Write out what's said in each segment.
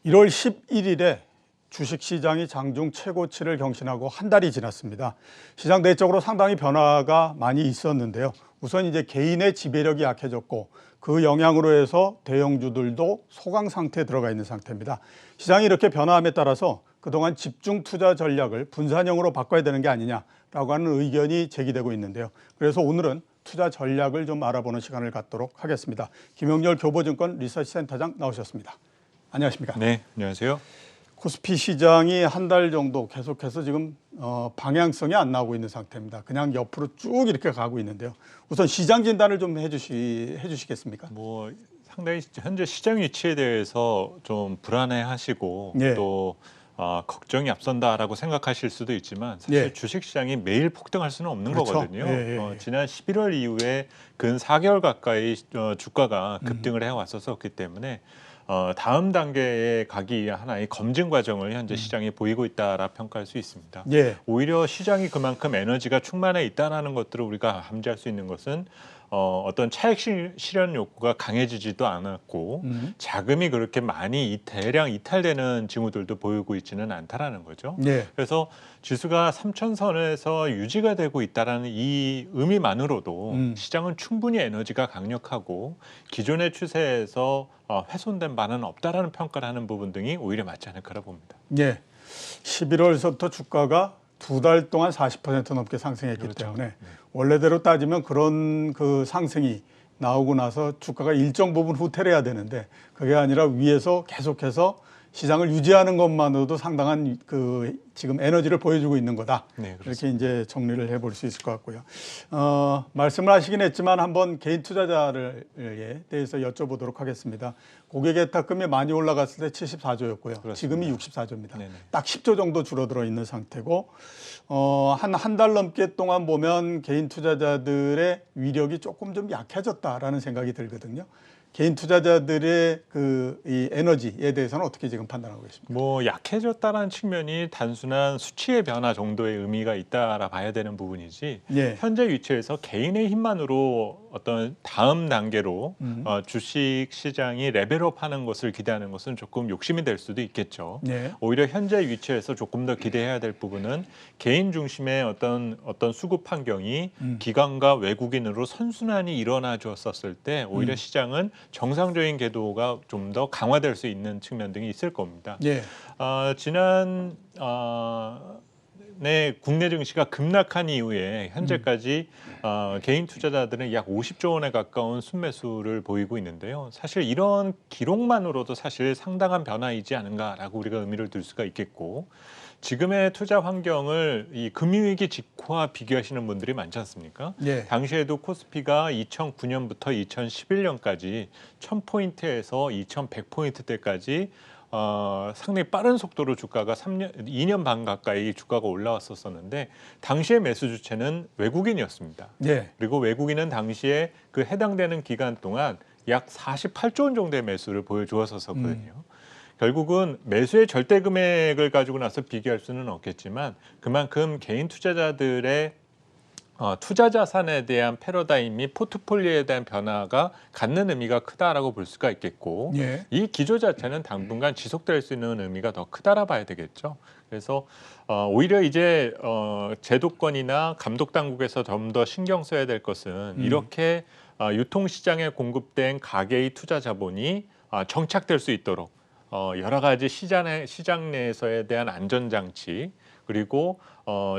1월 11일에 주식시장이 장중 최고치를 경신하고 한 달이 지났습니다. 시장 내적으로 상당히 변화가 많이 있었는데요. 우선 이제 개인의 지배력이 약해졌고 그 영향으로 해서 대형주들도 소강 상태에 들어가 있는 상태입니다. 시장이 이렇게 변화함에 따라서 그동안 집중 투자 전략을 분산형으로 바꿔야 되는 게 아니냐라고 하는 의견이 제기되고 있는데요. 그래서 오늘은 투자 전략을 좀 알아보는 시간을 갖도록 하겠습니다. 김영렬 교보증권 리서치센터장 나오셨습니다. 안녕하십니까? 네, 안녕하세요. 코스피 시장이 한 달 정도 계속해서 지금 방향성이 안 나오고 있는 상태입니다. 그냥 옆으로 쭉 이렇게 가고 있는데요. 우선 시장 진단을 좀 해주시겠습니까? 상당히 현재 시장 위치에 대해서 좀 불안해하시고 예. 또 걱정이 앞선다라고 생각하실 수도 있지만 사실 예. 주식시장이 매일 폭등할 수는 없는 그렇죠. 거거든요. 예. 지난 11월 이후에 근 4개월 가까이 주가가 급등을 해왔었기 때문에 다음 단계에 가기 위한 하나의 검증 과정을 현재 시장이 보이고 있다라 평가할 수 있습니다. 예. 오히려 시장이 그만큼 에너지가 충만해 있다는 것들을 우리가 함지할 수 있는 것은 어떤 차익 실현 욕구가 강해지지도 않았고 자금이 그렇게 많이 대량 이탈되는 징후들도 보이고 있지는 않다라는 거죠. 예. 그래서 지수가 3,000선에서 유지가 되고 있다라는 이 의미만으로도 시장은 충분히 에너지가 강력하고 기존의 추세에서 훼손된 바는 없다라는 평가를 하는 부분 등이 오히려 맞지 않을까라 봅니다. 예. 11월서부터 주가가 두 달 동안 40% 넘게 상승했기 그렇죠. 때문에 원래대로 따지면 그런 그 상승이 나오고 나서 주가가 일정 부분 후퇴해야 되는데 그게 아니라 위에서 계속해서 시장을 유지하는 것만으로도 상당한 그 지금 에너지를 보여주고 있는 거다. 네, 이렇게 이제 정리를 해볼 수 있을 것 같고요. 말씀을 하시긴 했지만 한번 개인 투자자에 대해서 여쭤보도록 하겠습니다. 고객예탁금이 많이 올라갔을 때 74조였고요. 그렇습니다. 지금이 64조입니다. 네네. 딱 10조 정도 줄어들어 있는 상태고 한 달 넘게 동안 보면 개인 투자자들의 위력이 조금 좀 약해졌다라는 생각이 들거든요. 개인 투자자들의 이 에너지에 대해서는 어떻게 지금 판단하고 계십니까? 약해졌다는 측면이 단순한 수치의 변화 정도의 의미가 있다라 봐야 되는 부분이지 예. 현재 위치에서 개인의 힘만으로 어떤 다음 단계로 주식 시장이 레벨업하는 것을 기대하는 것은 조금 욕심이 될 수도 있겠죠. 예. 오히려 현재 위치에서 조금 더 기대해야 될 부분은 개인 중심의 어떤 수급 환경이 기관과 외국인으로 선순환이 일어나 주었을 때 오히려 시장은 정상적인 궤도가 좀 더 강화될 수 있는 측면 등이 있을 겁니다. 예. 지난 국내 증시가 급락한 이후에 현재까지 개인 투자자들은 약 50조 원에 가까운 순매수를 보이고 있는데요. 사실 이런 기록만으로도 사실 상당한 변화이지 않은가라고 우리가 의미를 둘 수가 있겠고 지금의 투자 환경을 이 금융위기 직후와 비교하시는 분들이 많지 않습니까? 예. 당시에도 코스피가 2009년부터 2011년까지 1000포인트에서 2100포인트대까지 상당히 빠른 속도로 주가가 2년 반 가까이 주가가 올라왔었는데 당시의 매수 주체는 외국인이었습니다. 예. 그리고 외국인은 당시에 그 해당되는 기간 동안 약 48조 원 정도의 매수를 보여주었었거든요. 결국은 매수의 절대 금액을 가지고 나서 비교할 수는 없겠지만 그만큼 개인 투자자들의 투자 자산에 대한 패러다임 및 포트폴리오에 대한 변화가 갖는 의미가 크다라고 볼 수가 있겠고 예. 이 기조 자체는 당분간 지속될 수 있는 의미가 더 크다라 봐야 되겠죠. 그래서 오히려 이제 제도권이나 감독 당국에서 좀 더 신경 써야 될 것은 이렇게 유통시장에 공급된 가계의 투자 자본이 정착될 수 있도록 여러 가지 시장 내에서에 대한 안전장치 그리고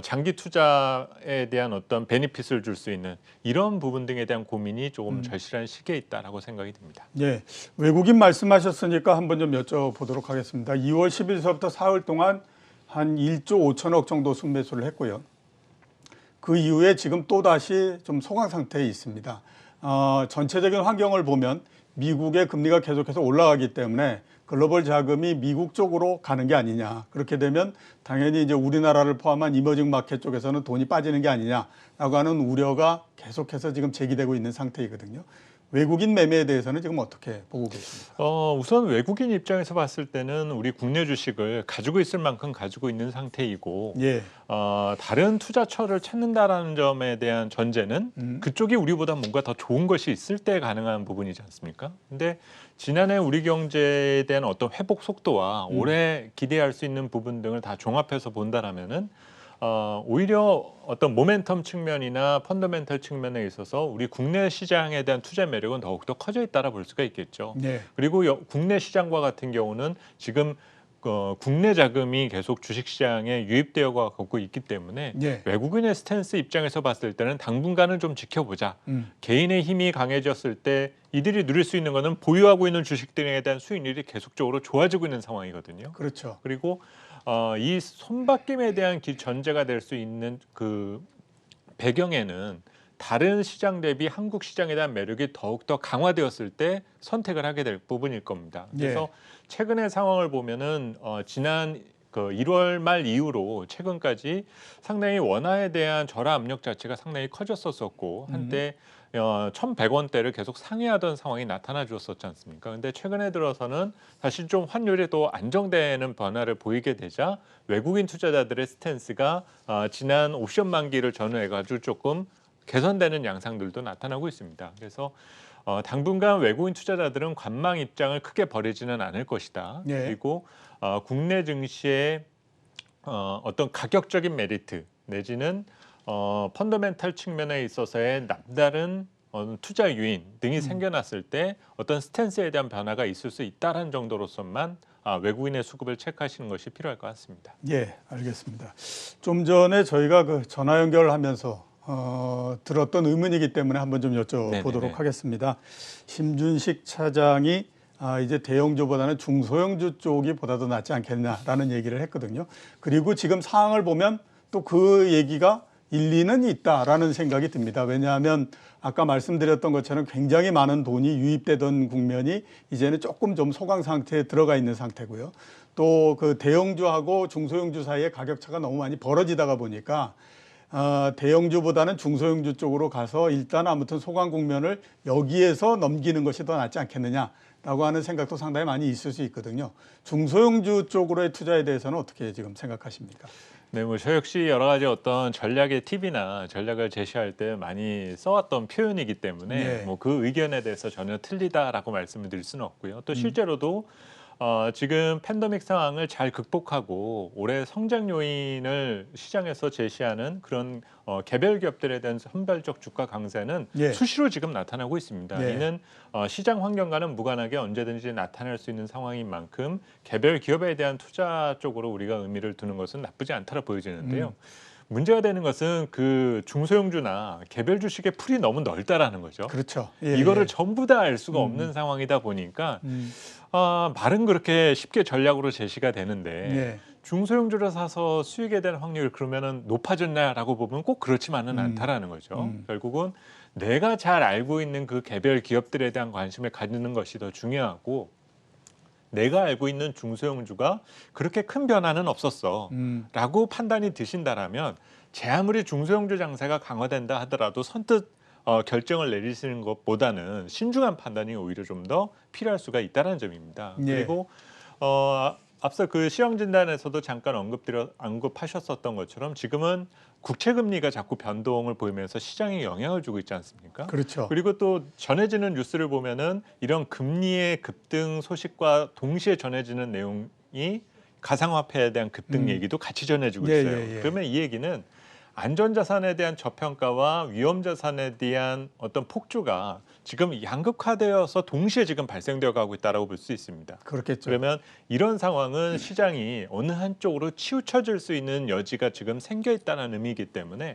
장기 투자에 대한 어떤 베니핏을 줄 수 있는 이런 부분 등에 대한 고민이 조금 절실한 시기에 있다라고 생각이 듭니다. 예. 외국인 말씀하셨으니까 한번 좀 여쭤보도록 하겠습니다. 2월 10일서부터 4월 동안 한 1조 5천억 정도 순매수를 했고요. 그 이후에 지금 또다시 좀 소강 상태에 있습니다. 전체적인 환경을 보면 미국의 금리가 계속해서 올라가기 때문에 글로벌 자금이 미국 쪽으로 가는 게 아니냐. 그렇게 되면 당연히 이제 우리나라를 포함한 이머징 마켓 쪽에서는 돈이 빠지는 게 아니냐라고 하는 우려가 계속해서 지금 제기되고 있는 상태이거든요. 외국인 매매에 대해서는 지금 어떻게 보고 계십니까? 우선 외국인 입장에서 봤을 때는 우리 국내 주식을 가지고 있을 만큼 가지고 있는 상태이고 예. 다른 투자처를 찾는다라는 점에 대한 전제는 그쪽이 우리보다 뭔가 더 좋은 것이 있을 때 가능한 부분이지 않습니까? 근데 지난해 우리 경제에 대한 대한 어떤 회복 속도와 올해 기대할 수 있는 부분 등을 다 종합해서 본다라면은 오히려 어떤 모멘텀 측면이나 펀더멘털 측면에 있어서 우리 국내 시장에 대한 투자 매력은 더욱더 커져 있다라 볼 수가 있겠죠. 네. 그리고 국내 시장과 같은 경우는 지금 국내 자금이 계속 주식시장에 유입되어 가고 있기 때문에 네. 외국인의 스탠스 입장에서 봤을 때는 당분간은 좀 지켜보자. 개인의 힘이 강해졌을 때 이들이 누릴 수 있는 거는 보유하고 있는 주식들에 대한 수익률이 계속적으로 좋아지고 있는 상황이거든요. 그렇죠. 그리고 이 손바뀜에 대한 전제가 될 수 있는 그 배경에는 다른 시장 대비 한국 시장에 대한 매력이 더욱더 강화되었을 때 선택을 하게 될 부분일 겁니다. 그래서 최근의 상황을 보면은 지난 그 1월 말 이후로 최근까지 상당히 원화에 대한 절하 압력 자체가 상당히 커졌었고 한때 1,100원대를 계속 상회하던 상황이 나타나 주었었지 않습니까? 근데 최근에 들어서는 사실 좀 환율이 또 안정되는 변화를 보이게 되자 외국인 투자자들의 스탠스가 지난 옵션 만기를 전후해가지고 조금 개선되는 양상들도 나타나고 있습니다. 그래서 당분간 외국인 투자자들은 관망 입장을 크게 버리지는 않을 것이다. 네. 그리고 국내 증시의 어떤 가격적인 메리트 내지는 펀더멘탈 측면에 있어서의 남다른 투자 유인 등이 생겨났을 때 어떤 스탠스에 대한 변화가 있을 수 있다는 정도로서만 외국인의 수급을 체크하시는 것이 필요할 것 같습니다. 예, 알겠습니다. 좀 전에 저희가 그 전화 연결하면서 들었던 의문이기 때문에 한번 좀 여쭤보도록 네네네. 하겠습니다. 심준식 차장이 이제 대형주보다는 중소형주 쪽이 보다 더 낫지 않겠냐라는 얘기를 했거든요. 그리고 지금 상황을 보면 또 그 얘기가 일리는 있다라는 생각이 듭니다. 왜냐하면 아까 말씀드렸던 것처럼 굉장히 많은 돈이 유입되던 국면이 이제는 조금 좀 소강 상태에 들어가 있는 상태고요. 또 그 대형주하고 중소형주 사이에 가격차가 너무 많이 벌어지다가 보니까 대형주보다는 중소형주 쪽으로 가서 일단 아무튼 소강 국면을 여기에서 넘기는 것이 더 낫지 않겠느냐라고 하는 생각도 상당히 많이 있을 수 있거든요. 중소형주 쪽으로의 투자에 대해서는 어떻게 지금 생각하십니까? 네, 뭐 저 역시 여러 가지 어떤 전략의 팁이나 전략을 제시할 때 많이 써왔던 표현이기 때문에 네. 뭐 그 의견에 대해서 전혀 틀리다라고 말씀을 드릴 수는 없고요. 또 실제로도 지금 팬데믹 상황을 잘 극복하고 올해 성장 요인을 시장에서 제시하는 그런 개별 기업들에 대한 선별적 주가 강세는 예. 수시로 지금 나타나고 있습니다. 예. 이는 시장 환경과는 무관하게 언제든지 나타날 수 있는 상황인 만큼 개별 기업에 대한 투자 쪽으로 우리가 의미를 두는 것은 나쁘지 않다라 보여지는데요. 문제가 되는 것은 그 중소형주나 개별 주식의 풀이 너무 넓다라는 거죠. 그렇죠. 예, 이거를 예. 전부 다 알 수가 없는 상황이다 보니까 말은 그렇게 쉽게 전략으로 제시가 되는데 네. 중소형주를 사서 수익에 대한 확률 그러면은 높아졌냐라고 보면 꼭 그렇지만은 않다라는 거죠. 결국은 내가 잘 알고 있는 그 개별 기업들에 대한 관심을 가지는 것이 더 중요하고 내가 알고 있는 중소형주가 그렇게 큰 변화는 없었어 라고 판단이 드신다라면 제 아무리 중소형주 장세가 강화된다 하더라도 선뜻 결정을 내리시는 것보다는 신중한 판단이 오히려 좀 더 필요할 수가 있다는 점입니다. 예. 그리고 앞서 그 시황 진단에서도 잠깐 언급하셨었던 것처럼 지금은 국채 금리가 자꾸 변동을 보이면서 시장에 영향을 주고 있지 않습니까? 그렇죠. 그리고 또 전해지는 뉴스를 보면은 이런 금리의 급등 소식과 동시에 전해지는 내용이 가상화폐에 대한 급등 얘기도 같이 전해지고 예, 있어요. 예, 예. 그러면 이 얘기는 안전자산에 대한 저평가와 위험자산에 대한 어떤 폭주가 지금 양극화되어서 동시에 지금 발생되어 가고 있다고 볼 수 있습니다. 그렇겠죠. 그러면 이런 상황은 시장이 어느 한쪽으로 치우쳐질 수 있는 여지가 지금 생겨 있다는 의미이기 때문에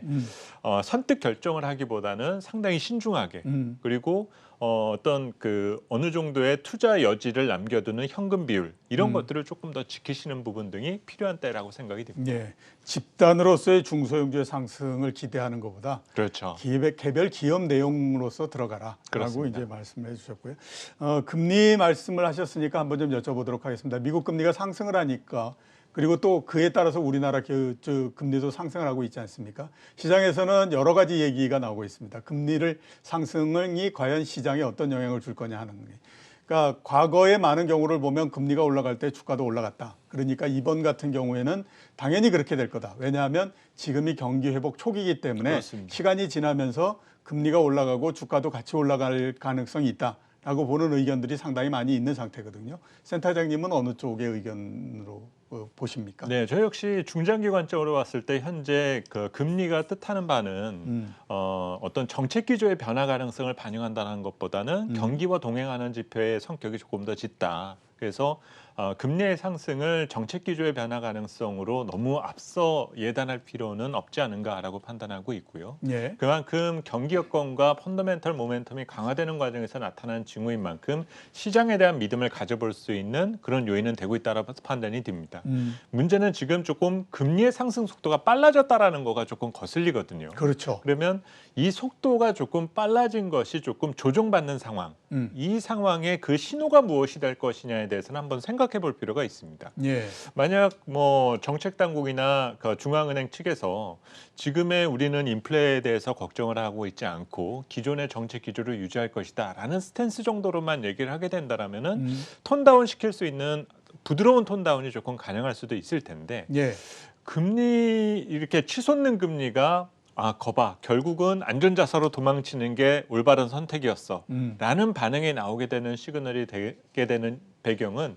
선뜻 결정을 하기보다는 상당히 신중하게 그리고 어떤 그 어느 정도의 투자 여지를 남겨두는 현금 비율 이런 것들을 조금 더 지키시는 부분 등이 필요한 때라고 생각이 됩니다. 예. 집단으로서의 중소형주의 상승을 기대하는 것보다 그렇죠. 개별 기업 내용으로서 들어가라라고 그렇습니다. 이제 말씀을 해주셨고요. 금리 말씀을 하셨으니까 한번 좀 여쭤보도록 하겠습니다. 미국 금리가 상승을 하니까 그리고 또 그에 따라서 우리나라 금리도 상승을 하고 있지 않습니까? 시장에서는 여러 가지 얘기가 나오고 있습니다. 금리를 상승이 과연 시장에 어떤 영향을 줄 거냐 하는 게. 그러니까 과거의 많은 경우를 보면 금리가 올라갈 때 주가도 올라갔다. 그러니까 이번 같은 경우에는 당연히 그렇게 될 거다. 왜냐하면 지금이 경기 회복 초기이기 때문에 그렇습니다. 시간이 지나면서 금리가 올라가고 주가도 같이 올라갈 가능성이 있다. 라고 보는 의견들이 상당히 많이 있는 상태거든요. 센터장님은 어느 쪽의 의견으로 보십니까? 네, 저 역시 중장기 관점으로 봤을 때 현재 그 금리가 뜻하는 바는 어떤 정책 기조의 변화 가능성을 반영한다는 것보다는 경기와 동행하는 지표의 성격이 조금 더 짙다. 그래서 금리의 상승을 정책 기조의 변화 가능성으로 너무 앞서 예단할 필요는 없지 않은가라고 판단하고 있고요. 예. 그만큼 경기 여건과 펀더멘털 모멘텀이 강화되는 과정에서 나타난 징후인 만큼 시장에 대한 믿음을 가져볼 수 있는 그런 요인은 되고 있다라고 판단이 됩니다. 문제는 지금 조금 금리의 상승 속도가 빨라졌다라는 거가 조금 거슬리거든요. 그렇죠. 그러면 이 속도가 조금 빨라진 것이 조금 조정받는 상황, 이 상황에 그 신호가 무엇이 될 것이냐에 대해서는 한번 생각해 볼 필요가 있습니다. 예. 만약 뭐 정책 당국이나 그 중앙은행 측에서 지금의 우리는 인플레에 대해서 걱정을 하고 있지 않고 기존의 정책 기조를 유지할 것이다라는 스탠스 정도로만 얘기를 하게 된다라면은 톤다운 시킬 수 있는 부드러운 톤다운이 조금 가능할 수도 있을 텐데 예. 금리 이렇게 치솟는 금리가 거봐 결국은 안전자산으로 도망치는 게 올바른 선택이었어 라는 반응이 나오게 되는 시그널이 되게 되는 배경은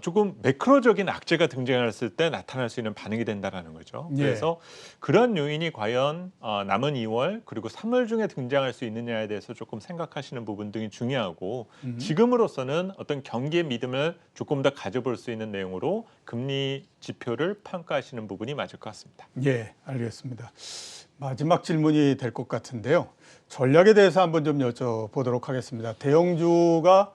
조금 매크로적인 악재가 등장했을 때 나타날 수 있는 반응이 된다는 거죠. 예. 그래서 그런 요인이 과연 남은 2월 그리고 3월 중에 등장할 수 있느냐에 대해서 조금 생각하시는 부분 등이 중요하고 지금으로서는 어떤 경기의 믿음을 조금 더 가져볼 수 있는 내용으로 금리 지표를 평가하시는 부분이 맞을 것 같습니다. 예, 알겠습니다. 마지막 질문이 될 것 같은데요. 전략에 대해서 한번 좀 여쭤보도록 하겠습니다. 대형주가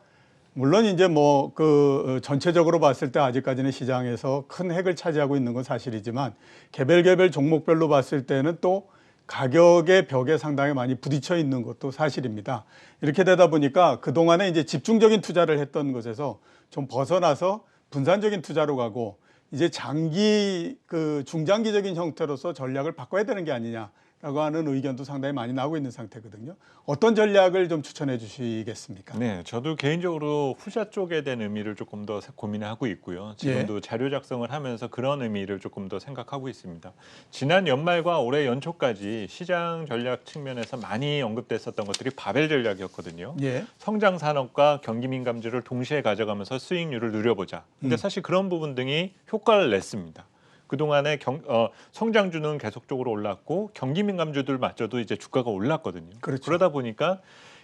물론 이제 뭐 그 전체적으로 봤을 때 아직까지는 시장에서 큰 핵을 차지하고 있는 건 사실이지만 개별 종목별로 봤을 때는 또 가격의 벽에 상당히 많이 부딪혀 있는 것도 사실입니다. 이렇게 되다 보니까 그동안에 이제 집중적인 투자를 했던 것에서 좀 벗어나서 분산적인 투자로 가고 이제 중장기적인 형태로서 전략을 바꿔야 되는 게 아니냐라고 하는 의견도 상당히 많이 나오고 있는 상태거든요. 어떤 전략을 좀 추천해 주시겠습니까? 네, 저도 개인적으로 후자 쪽에 대한 의미를 조금 더 고민하고 있고요. 지금도 자료 작성을 하면서 그런 의미를 조금 더 생각하고 있습니다. 지난 연말과 올해 연초까지 시장 전략 측면에서 많이 언급됐었던 것들이 바벨 전략이었거든요. 예. 성장 산업과 경기 민감주를 동시에 가져가면서 수익률을 누려보자. 근데 사실 그런 부분 등이 효과를 냈습니다. 그동안에 성장주는 계속적으로 올랐고 경기 민감주들마저도 이제 주가가 올랐거든요. 그렇죠. 그러다 보니까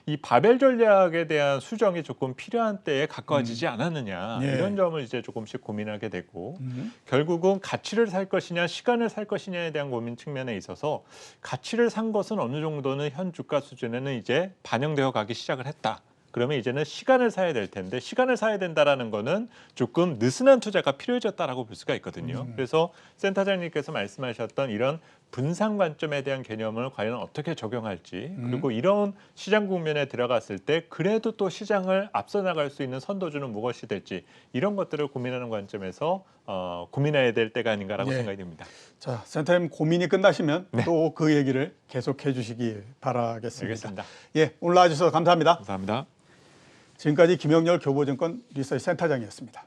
이 바벨 전략에 대한 수정이 조금 필요한 때에 가까워지지 않았느냐 예. 이런 점을 이제 조금씩 고민하게 되고 결국은 가치를 살 것이냐 시간을 살 것이냐에 대한 고민 측면에 있어서 가치를 산 것은 어느 정도는 현 주가 수준에는 이제 반영되어 가기 시작을 했다. 그러면 이제는 시간을 사야 될 텐데 시간을 사야 된다라는 거는 조금 느슨한 투자가 필요해졌다라고 볼 수가 있거든요. 그래서 센터장님께서 말씀하셨던 이런 분산 관점에 대한 개념을 과연 어떻게 적용할지 그리고 이런 시장 국면에 들어갔을 때 그래도 또 시장을 앞서 나갈 수 있는 선도주는 무엇이 될지 이런 것들을 고민하는 관점에서 고민해야 될 때가 아닌가라고 예. 생각이 듭니다. 자, 센터님 고민이 끝나시면 또 그 얘기를 계속해 주시기 바라겠습니다. 알겠습니다. 예, 오늘 나와주셔서 감사합니다. 감사합니다. 지금까지 김영렬 교보증권 리서치 센터장이었습니다.